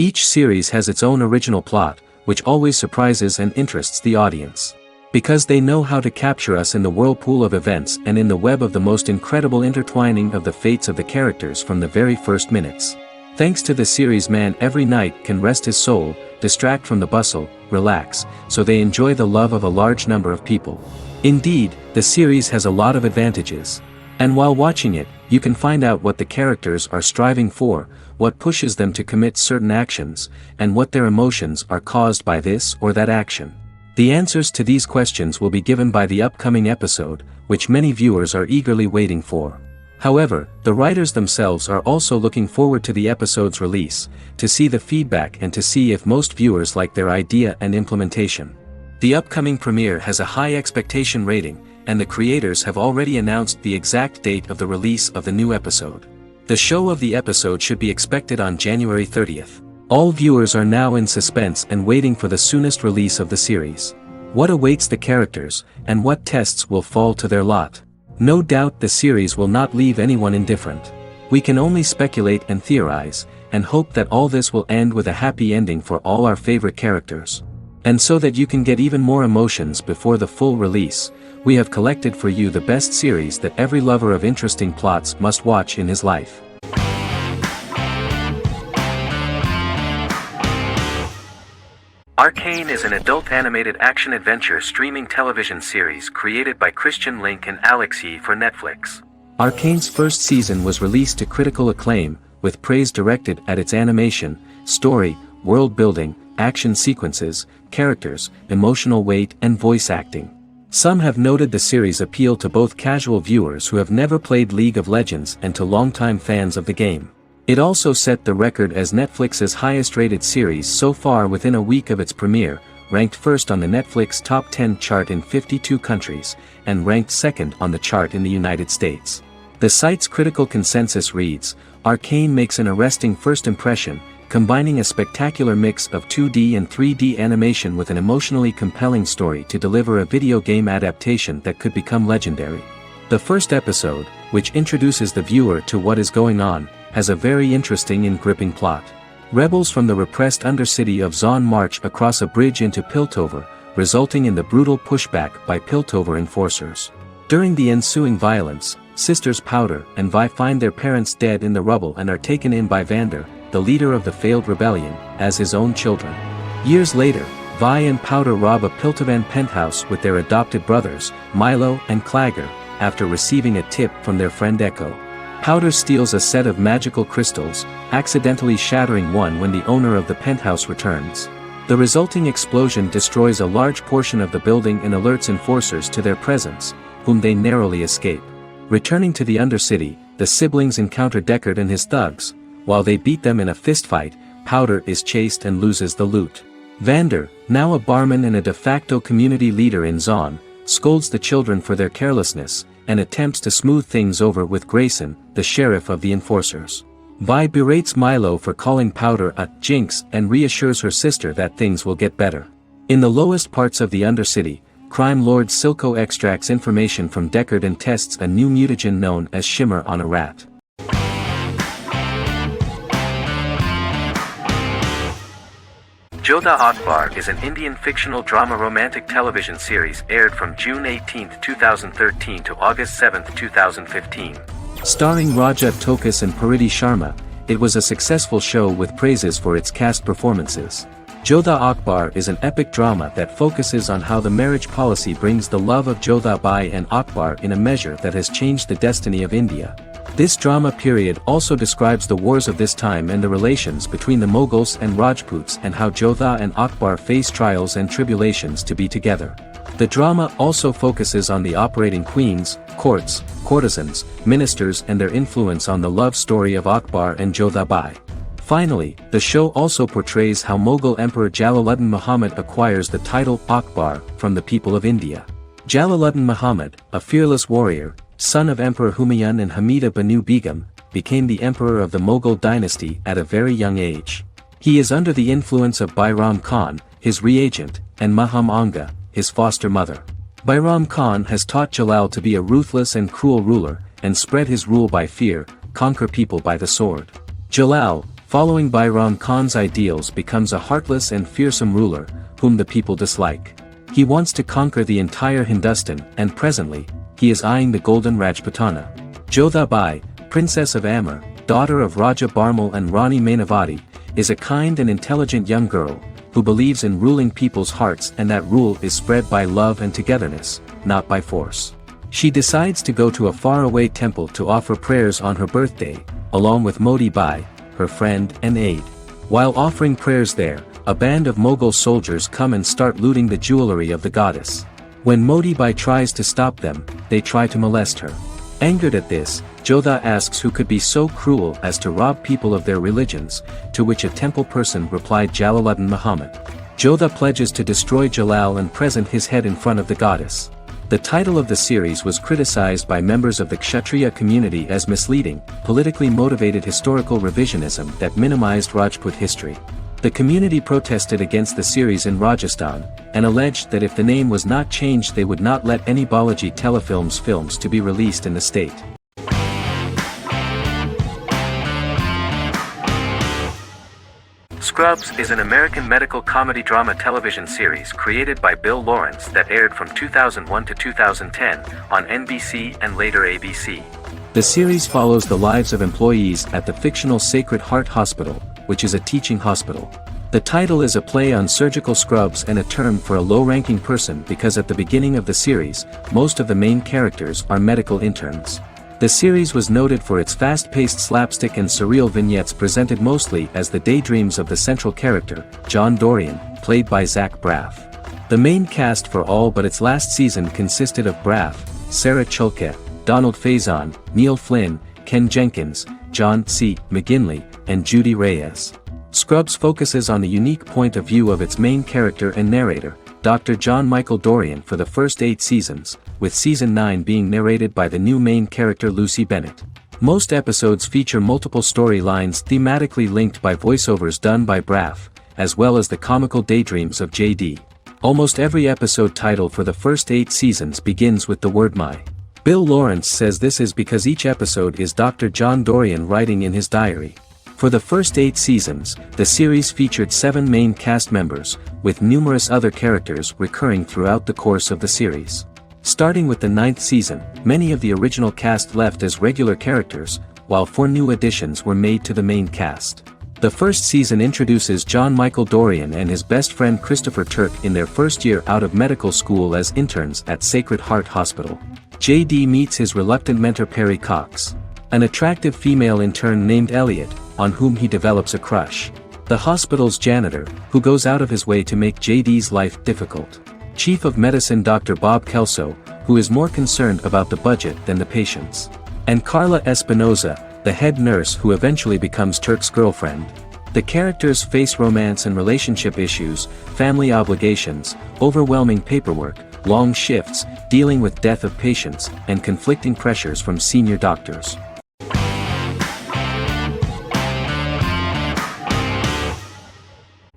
Each series has its own original plot, which always surprises and interests the audience. Because they know how to capture us in the whirlpool of events and in the web of the most incredible intertwining of the fates of the characters from the very first minutes. Thanks to the series, man every night can rest his soul, distract from the bustle, relax, so they enjoy the love of a large number of people. Indeed, the series has a lot of advantages. And while watching it, you can find out what the characters are striving for, what pushes them to commit certain actions, and what their emotions are caused by this or that action. The answers to these questions will be given by the upcoming episode, which many viewers are eagerly waiting for. However, the writers themselves are also looking forward to the episode's release, to see the feedback and to see if most viewers like their idea and implementation. The upcoming premiere has a high expectation rating, and the creators have already announced the exact date of the release of the new episode. The show of the episode should be expected on January 30th. All viewers are now in suspense and waiting for the soonest release of the series. What awaits the characters, and what tests will fall to their lot? No doubt the series will not leave anyone indifferent. We can only speculate and theorize, and hope that all this will end with a happy ending for all our favorite characters. And so that you can get even more emotions before the full release, we have collected for you the best series that every lover of interesting plots must watch in his life. Arcane is an adult animated action-adventure streaming television series created by Christian Link and Alex Yee for Netflix. Arcane's first season was released to critical acclaim, with praise directed at its animation, story, world building, action sequences, characters, emotional weight and voice acting. Some have noted the series' appeal to both casual viewers who have never played League of Legends and to longtime fans of the game. It also set the record as Netflix's highest-rated series so far within a week of its premiere, ranked first on the Netflix Top 10 chart in 52 countries, and ranked second on the chart in the United States. The site's critical consensus reads, "Arcane makes an arresting first impression, combining a spectacular mix of 2D and 3D animation with an emotionally compelling story to deliver a video game adaptation that could become legendary." The first episode, which introduces the viewer to what is going on, has a very interesting and gripping plot. Rebels from the repressed undercity of Zon march across a bridge into Piltover, resulting in the brutal pushback by Piltover enforcers. During the ensuing violence, sisters Powder and Vi find their parents dead in the rubble and are taken in by Vander, the leader of the failed rebellion, as his own children. Years later, Vi and Powder rob a Piltovan penthouse with their adopted brothers, Milo and Clagger, after receiving a tip from their friend Echo. Powder steals a set of magical crystals, accidentally shattering one when the owner of the penthouse returns. The resulting explosion destroys a large portion of the building and alerts enforcers to their presence, whom they narrowly escape. Returning to the Undercity, the siblings encounter Deckard and his thugs. While they beat them in a fistfight, Powder is chased and loses the loot. Vander, now a barman and a de facto community leader in Zon, scolds the children for their carelessness, and attempts to smooth things over with Grayson, the sheriff of the enforcers. Vi berates Milo for calling Powder a jinx and reassures her sister that things will get better. In the lowest parts of the Undercity, crime lord Silco extracts information from Deckard and tests a new mutagen known as Shimmer on a rat. Jodha Akbar is an Indian fictional drama romantic television series aired from June 18, 2013 to August 7, 2015. Starring Raja Tokas and Pariti Sharma, it was a successful show with praises for its cast performances. Jodha Akbar is an epic drama that focuses on how the marriage policy brings the love of Jodha Bai and Akbar in a measure that has changed the destiny of India. This drama period also describes the wars of this time and the relations between the Mughals and Rajputs and how Jodha and Akbar face trials and tribulations to be together. The drama also focuses on the operating queens, courts, courtesans, ministers and their influence on the love story of Akbar and Jodha Bai. Finally, the show also portrays how Mughal Emperor Jalaluddin Muhammad acquires the title Akbar from the people of India. Jalaluddin Muhammad, a fearless warrior, son of Emperor Humayun and Hamida Banu Begum, became the emperor of the Mughal dynasty at a very young age. He is under the influence of Bairam Khan, his reagent, and Maham Anga, his foster mother. Bairam Khan has taught Jalal to be a ruthless and cruel ruler, and spread his rule by fear, conquer people by the sword. Jalal, following Bairam Khan's ideals, becomes a heartless and fearsome ruler, whom the people dislike. He wants to conquer the entire Hindustan, and presently, he is eyeing the golden Rajputana. Jodha Bai, Princess of Amber, daughter of Raja Barmal and Rani Mainavati, is a kind and intelligent young girl, who believes in ruling people's hearts, and that rule is spread by love and togetherness, not by force. She decides to go to a faraway temple to offer prayers on her birthday, along with Modi Bai, her friend and aide. While offering prayers there, a band of Mughal soldiers come and start looting the jewelry of the goddess. When Modi Bai tries to stop them, they try to molest her. Angered at this, Jodha asks who could be so cruel as to rob people of their religions, to which a temple person replied Jalaluddin Muhammad. Jodha pledges to destroy Jalal and present his head in front of the goddess. The title of the series was criticized by members of the Kshatriya community as misleading, politically motivated historical revisionism that minimized Rajput history. The community protested against the series in Rajasthan, and alleged that if the name was not changed they would not let any Balaji Telefilms films to be released in the state. Scrubs is an American medical comedy drama television series created by Bill Lawrence that aired from 2001 to 2010 on NBC and later ABC. The series follows the lives of employees at the fictional Sacred Heart Hospital, which is a teaching hospital. The title is a play on surgical scrubs and a term for a low-ranking person because at the beginning of the series, most of the main characters are medical interns. The series was noted for its fast-paced slapstick and surreal vignettes presented mostly as the daydreams of the central character, John Dorian, played by Zach Braff. The main cast for all but its last season consisted of Braff, Sarah Chulke, Donald Faison, Neil Flynn, Ken Jenkins, John C. McGinley, and Judy Reyes. Scrubs focuses on the unique point of view of its main character and narrator, Dr. John Michael Dorian, for the first 8 seasons, with season 9 being narrated by the new main character Lucy Bennett. Most episodes feature multiple storylines thematically linked by voiceovers done by Braff, as well as the comical daydreams of JD. Almost every episode title for the first 8 seasons begins with the word my. Bill Lawrence says this is because each episode is Dr. John Dorian writing in his diary. For the first 8 seasons, the series featured 7 main cast members, with numerous other characters recurring throughout the course of the series. Starting with the 9th season, many of the original cast left as regular characters, while 4 new additions were made to the main cast. The first season introduces John Michael Dorian and his best friend Christopher Turk in their first year out of medical school as interns at Sacred Heart Hospital. JD meets his reluctant mentor Perry Cox, an attractive female intern named Elliot, on whom he develops a crush. The hospital's janitor, who goes out of his way to make JD's life difficult. Chief of Medicine Dr. Bob Kelso, who is more concerned about the budget than the patients. And Carla Espinoza, the head nurse who eventually becomes Turk's girlfriend. The characters face romance and relationship issues, family obligations, overwhelming paperwork, long shifts, dealing with death of patients, and conflicting pressures from senior doctors.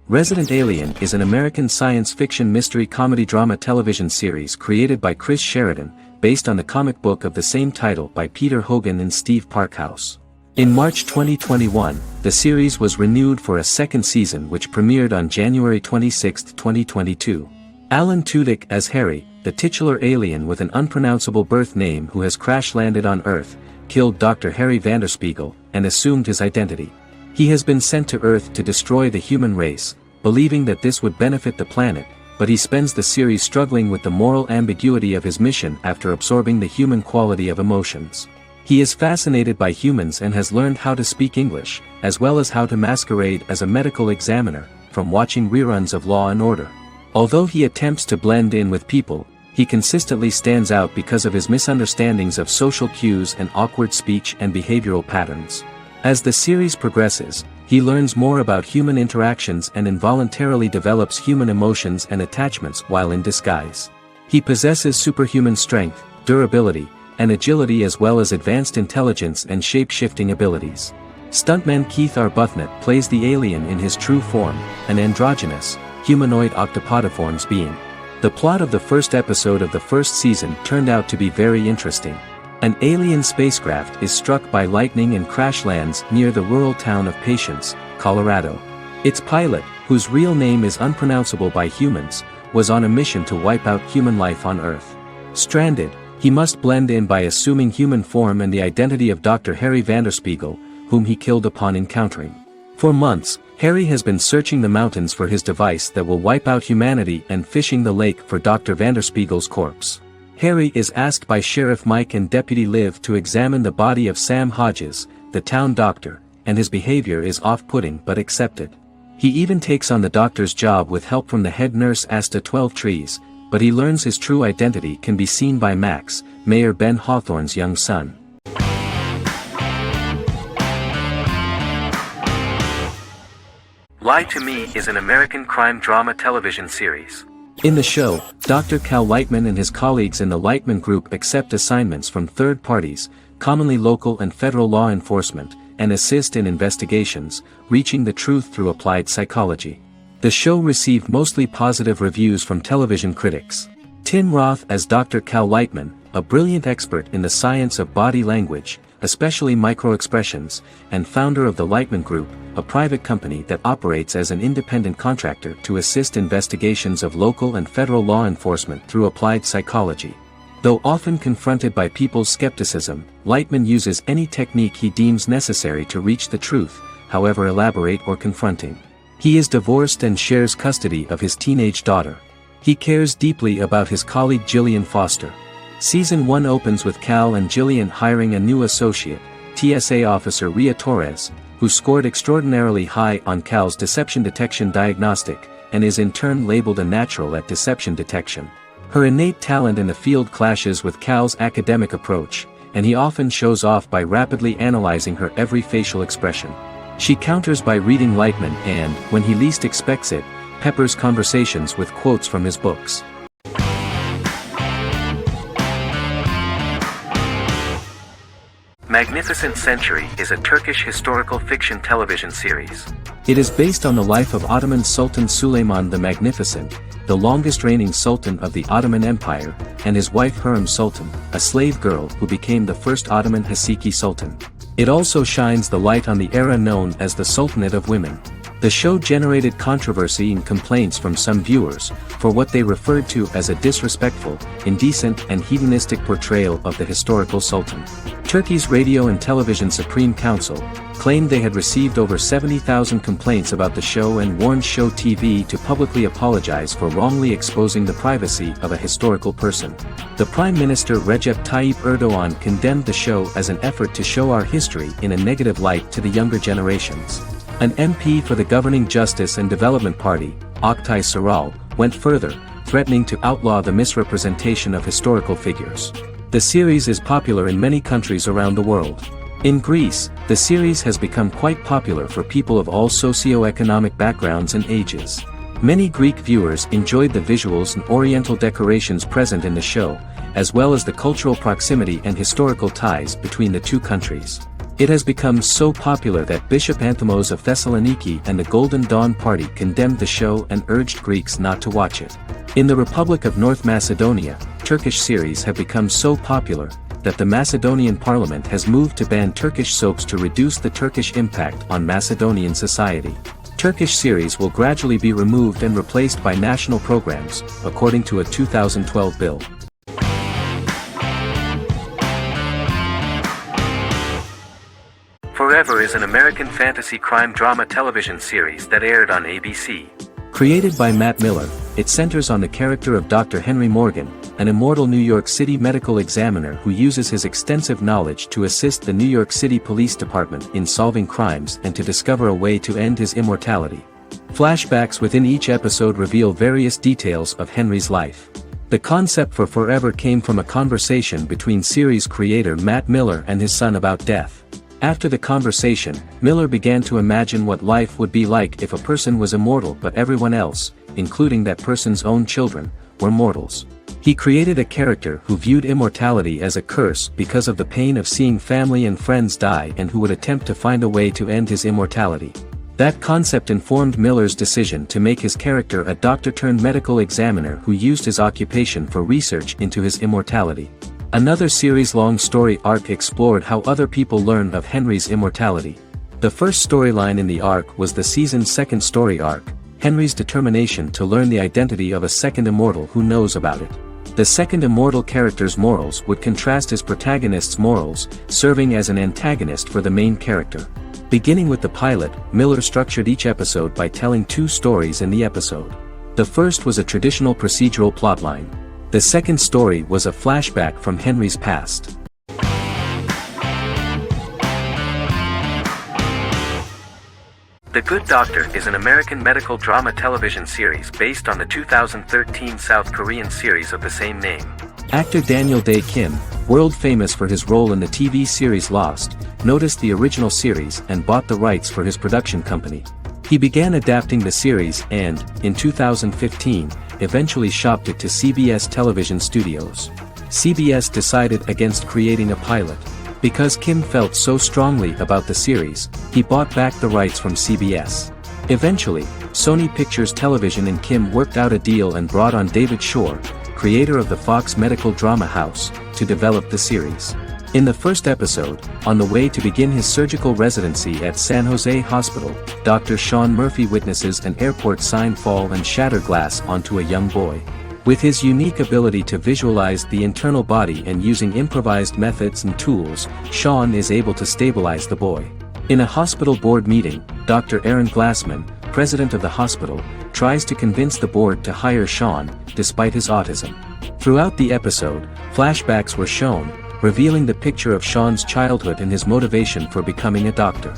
Resident Alien is an American science fiction mystery comedy drama television series created by Chris Sheridan, based on the comic book of the same title by Peter Hogan and Steve Parkhouse. In March 2021, the series was renewed for a second season which premiered on January 26, 2022. Alan Tudyk as Harry, the titular alien with an unpronounceable birth name who has crash-landed on Earth, killed Dr. Harry Vanderspiegel, and assumed his identity. He has been sent to Earth to destroy the human race, believing that this would benefit the planet, but he spends the series struggling with the moral ambiguity of his mission after absorbing the human quality of emotions. He is fascinated by humans and has learned how to speak English, as well as how to masquerade as a medical examiner, from watching reruns of Law & Order. Although he attempts to blend in with people, he consistently stands out because of his misunderstandings of social cues and awkward speech and behavioral patterns. As the series progresses, he learns more about human interactions and involuntarily develops human emotions and attachments while in disguise. He possesses superhuman strength, durability, and agility as well as advanced intelligence and shape-shifting abilities. Stuntman Keith Arbuthnot plays the alien in his true form, an androgynous, humanoid octopodiforms being. The plot of the first episode of the first season turned out to be very interesting. An alien spacecraft is struck by lightning and crash lands near the rural town of Patience, Colorado. Its pilot, whose real name is unpronounceable by humans, was on a mission to wipe out human life on Earth. Stranded, he must blend in by assuming human form and the identity of Dr. Harry Vanderspiegel, whom he killed upon encountering. For months, Harry has been searching the mountains for his device that will wipe out humanity and fishing the lake for Dr. Vanderspiegel's corpse. Harry is asked by Sheriff Mike and Deputy Liv to examine the body of Sam Hodges, the town doctor, and his behavior is off-putting but accepted. He even takes on the doctor's job with help from the head nurse Asta 12 Trees, but he learns his true identity can be seen by Max, Mayor Ben Hawthorne's young son. Lie to Me is an American crime drama television series. In the show, Dr. Cal Lightman and his colleagues in the Lightman Group accept assignments from third parties, commonly local and federal law enforcement, and assist in investigations, reaching the truth through applied psychology. The show received mostly positive reviews from television critics. Tim Roth as Dr. Cal Lightman, a brilliant expert in the science of body language, especially microexpressions, and founder of the Lightman Group, a private company that operates as an independent contractor to assist investigations of local and federal law enforcement through applied psychology. Though often confronted by people's skepticism, Lightman uses any technique he deems necessary to reach the truth, however elaborate or confronting. He is divorced and shares custody of his teenage daughter. He cares deeply about his colleague Jillian Foster. Season 1 opens with Cal and Jillian hiring a new associate, TSA officer Rhea Torres, who scored extraordinarily high on Cal's deception detection diagnostic, and is in turn labeled a natural at deception detection. Her innate talent in the field clashes with Cal's academic approach, and he often shows off by rapidly analyzing her every facial expression. She counters by reading Lightman and, when he least expects it, peppers conversations with quotes from his books. Magnificent Century is a Turkish historical fiction television series. It is based on the life of Ottoman Sultan Süleyman the Magnificent, the longest-reigning sultan of the Ottoman Empire, and his wife Hürrem Sultan, a slave girl who became the first Ottoman Haseki Sultan. It also shines the light on the era known as the Sultanate of Women. The show generated controversy and complaints from some viewers, for what they referred to as a disrespectful, indecent and hedonistic portrayal of the historical sultan. Turkey's Radio and Television Supreme Council claimed they had received over 70,000 complaints about the show and warned Show TV to publicly apologize for wrongly exposing the privacy of a historical person. The Prime Minister Recep Tayyip Erdogan condemned the show as an effort to show our history in a negative light to the younger generations. An MP for the governing Justice and Development Party, Oktay Saral, went further, threatening to outlaw the misrepresentation of historical figures. The series is popular in many countries around the world. In Greece, the series has become quite popular for people of all socio-economic backgrounds and ages. Many Greek viewers enjoyed the visuals and oriental decorations present in the show, as well as the cultural proximity and historical ties between the two countries. It has become so popular that Bishop Anthemos of Thessaloniki and the Golden Dawn Party condemned the show and urged Greeks not to watch it. In the Republic of North Macedonia, Turkish series have become so popular that the Macedonian parliament has moved to ban Turkish soaps to reduce the Turkish impact on Macedonian society. Turkish series will gradually be removed and replaced by national programs, according to a 2012 bill. Forever is an American fantasy crime drama television series that aired on ABC. Created by Matt Miller, it centers on the character of Dr. Henry Morgan, an immortal New York City medical examiner who uses his extensive knowledge to assist the New York City Police Department in solving crimes and to discover a way to end his immortality. Flashbacks within each episode reveal various details of Henry's life. The concept for Forever came from a conversation between series creator Matt Miller and his son about death. After the conversation, Miller began to imagine what life would be like if a person was immortal but everyone else, including that person's own children, were mortals. He created a character who viewed immortality as a curse because of the pain of seeing family and friends die and who would attempt to find a way to end his immortality. That concept informed Miller's decision to make his character a doctor-turned-medical examiner who used his occupation for research into his immortality. Another series-long story arc explored how other people learned of Henry's immortality. The first storyline in the arc was the season's second story arc, Henry's determination to learn the identity of a second immortal who knows about it. The second immortal character's morals would contrast his protagonist's morals, serving as an antagonist for the main character. Beginning with the pilot, Miller structured each episode by telling two stories in the episode. The first was a traditional procedural plotline. The second story was a flashback from Henry's past. The Good Doctor is an American medical drama television series based on the 2013 South Korean series of the same name. Actor Daniel Dae Kim, world famous for his role in the TV series Lost, noticed the original series and bought the rights for his production company. He began adapting the series and, in 2015, eventually shopped it to CBS Television Studios. CBS decided against creating a pilot. Because Kim felt so strongly about the series, he bought back the rights from CBS. Eventually, Sony Pictures Television and Kim worked out a deal and brought on David Shore, creator of the Fox medical drama house, to develop the series. In the first episode, on the way to begin his surgical residency at San Jose Hospital, Dr. Sean Murphy witnesses an airport sign fall and shatter glass onto a young boy. With his unique ability to visualize the internal body and using improvised methods and tools, Sean is able to stabilize the boy. In a hospital board meeting, Dr. Aaron Glassman, president of the hospital, tries to convince the board to hire Sean, despite his autism. Throughout the episode, flashbacks were shown, revealing the picture of Sean's childhood and his motivation for becoming a doctor.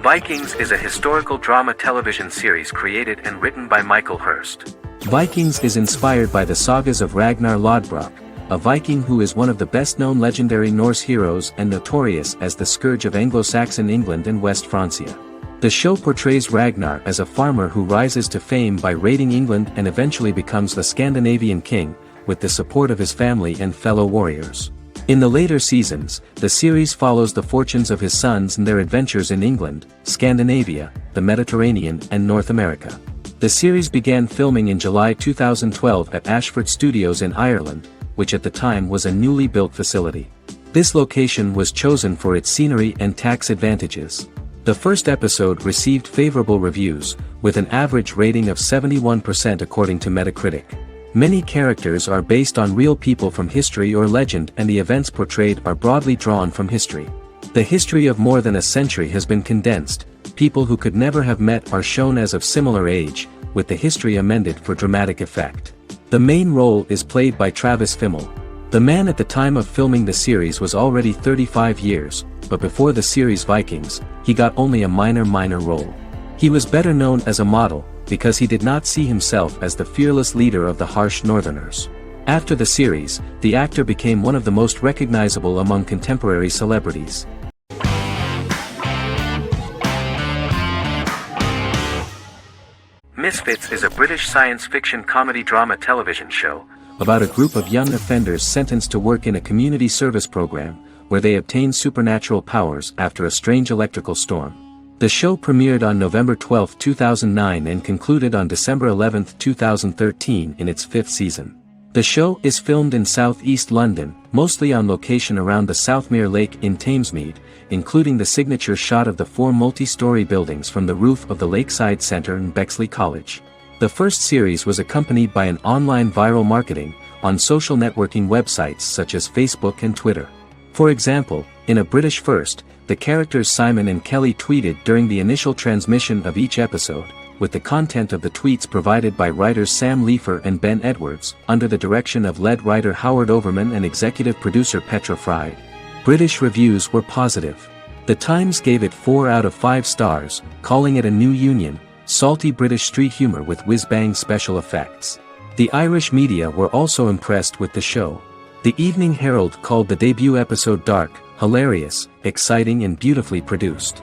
Vikings is a historical drama television series created and written by Michael Hurst. Vikings is inspired by the sagas of Ragnar Lodbrok, a Viking who is one of the best-known legendary Norse heroes and notorious as the scourge of Anglo-Saxon England and West Francia. The show portrays Ragnar as a farmer who rises to fame by raiding England and eventually becomes the Scandinavian king, with the support of his family and fellow warriors. In the later seasons, the series follows the fortunes of his sons and their adventures in England, Scandinavia, the Mediterranean and North America. The series began filming in July 2012 at Ashford Studios in Ireland, which at the time was a newly built facility. This location was chosen for its scenery and tax advantages. The first episode received favorable reviews, with an average rating of 71% according to Metacritic. Many characters are based on real people from history or legend, and the events portrayed are broadly drawn from history. The history of more than a century has been condensed. People who could never have met are shown as of similar age, with the history amended for dramatic effect. The main role is played by Travis Fimmel. The man at the time of filming the series was already 35 years, but before the series Vikings, he got only a minor role. He was better known as a model, because he did not see himself as the fearless leader of the harsh Northerners. After the series, the actor became one of the most recognizable among contemporary celebrities. Misfits is a British science fiction comedy drama television show about a group of young offenders sentenced to work in a community service program, where they obtain supernatural powers after a strange electrical storm. The show premiered on November 12, 2009 and concluded on December 11, 2013 in its fifth season. The show is filmed in southeast London, mostly on location around the Southmere Lake in Thamesmead, including the signature shot of the 4 multi-story buildings from the roof of the Lakeside Centre and Bexley College. The first series was accompanied by an online viral marketing on social networking websites such as Facebook and Twitter. For example, in a British first, the characters Simon and Kelly tweeted during the initial transmission of each episode, with the content of the tweets provided by writers Sam Leifer and Ben Edwards, under the direction of lead writer Howard Overman and executive producer Petra Fried. British reviews were positive. The Times gave it 4 out of 5 stars, calling it a new union, salty British street humor with whiz-bang special effects. The Irish media were also impressed with the show. The Evening Herald called the debut episode dark, hilarious, exciting and beautifully produced.